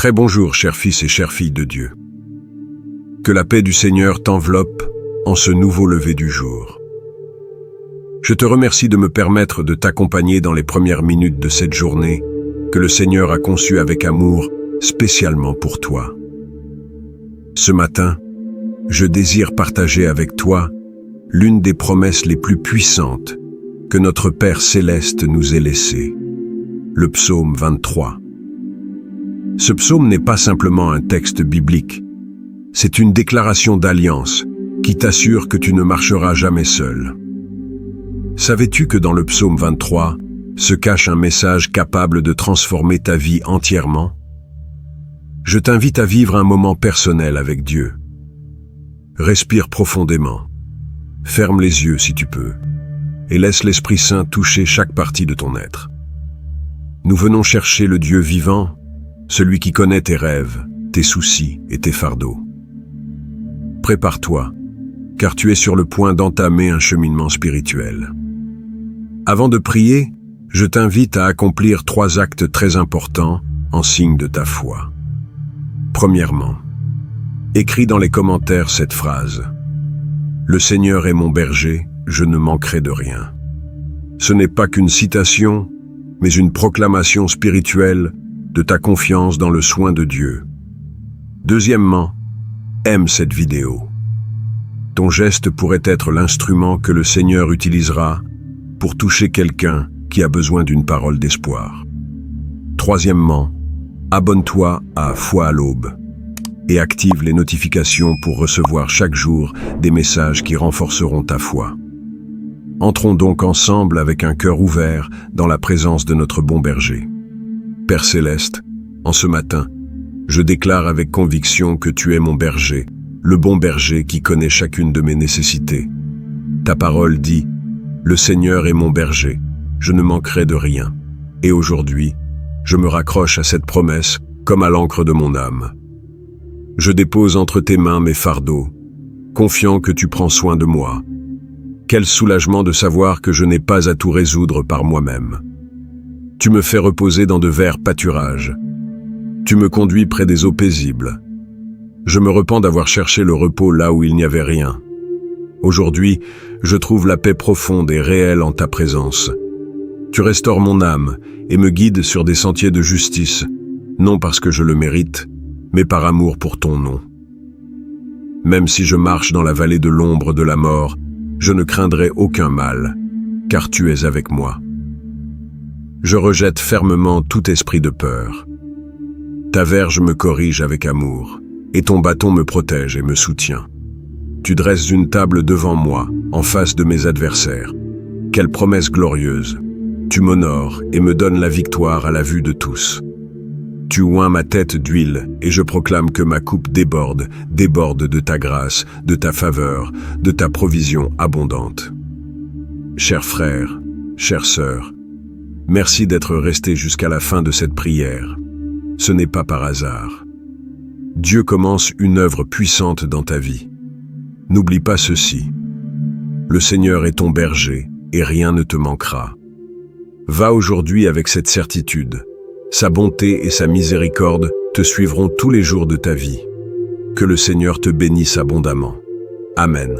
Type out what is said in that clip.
Très bonjour, chers fils et chères filles de Dieu. Que la paix du Seigneur t'enveloppe en ce nouveau lever du jour. Je te remercie de me permettre de t'accompagner dans les premières minutes de cette journée que le Seigneur a conçue avec amour spécialement pour toi. Ce matin, je désire partager avec toi l'une des promesses les plus puissantes que notre Père Céleste nous ait laissées, le psaume 23. Ce psaume n'est pas simplement un texte biblique, c'est une déclaration d'alliance qui t'assure que tu ne marcheras jamais seul. Savais-tu que dans le psaume 23 se cache un message capable de transformer ta vie entièrement? Je t'invite à vivre un moment personnel avec Dieu. Respire profondément, ferme les yeux si tu peux, et laisse l'Esprit Saint toucher chaque partie de ton être. Nous venons chercher le Dieu vivant, celui qui connaît tes rêves, tes soucis et tes fardeaux. Prépare-toi, car tu es sur le point d'entamer un cheminement spirituel. Avant de prier, je t'invite à accomplir 3 actes très importants en signe de ta foi. Premièrement, écris dans les commentaires cette phrase. Le Seigneur est mon berger, je ne manquerai de rien. Ce n'est pas qu'une citation, mais une proclamation spirituelle de ta confiance dans le soin de Dieu. Deuxièmement, aime cette vidéo. Ton geste pourrait être l'instrument que le Seigneur utilisera pour toucher quelqu'un qui a besoin d'une parole d'espoir. Troisièmement, abonne-toi à Foi à l'aube et active les notifications pour recevoir chaque jour des messages qui renforceront ta foi. Entrons donc ensemble avec un cœur ouvert dans la présence de notre bon berger. Père Céleste, en ce matin, je déclare avec conviction que tu es mon berger, le bon berger qui connaît chacune de mes nécessités. Ta parole dit, « Le Seigneur est mon berger, je ne manquerai de rien. » Et aujourd'hui, je me raccroche à cette promesse comme à l'encre de mon âme. Je dépose entre tes mains mes fardeaux, confiant que tu prends soin de moi. Quel soulagement de savoir que je n'ai pas à tout résoudre par moi-même. Tu me fais reposer dans de verts pâturages. Tu me conduis près des eaux paisibles. Je me repens d'avoir cherché le repos là où il n'y avait rien. Aujourd'hui, je trouve la paix profonde et réelle en ta présence. Tu restaures mon âme et me guides sur des sentiers de justice, non parce que je le mérite, mais par amour pour ton nom. Même si je marche dans la vallée de l'ombre de la mort, je ne craindrai aucun mal, car tu es avec moi. Je rejette fermement tout esprit de peur. Ta verge me corrige avec amour, et ton bâton me protège et me soutient. Tu dresses une table devant moi, en face de mes adversaires. Quelle promesse glorieuse! Tu m'honores et me donnes la victoire à la vue de tous. Tu oins ma tête d'huile, et je proclame que ma coupe déborde de ta grâce, de ta faveur, de ta provision abondante. Chers frères, chères sœurs, merci d'être restés jusqu'à la fin de cette prière. Ce n'est pas par hasard. Dieu commence une œuvre puissante dans ta vie. N'oublie pas ceci. Le Seigneur est ton berger et rien ne te manquera. Va aujourd'hui avec cette certitude. Sa bonté et sa miséricorde te suivront tous les jours de ta vie. Que le Seigneur te bénisse abondamment. Amen.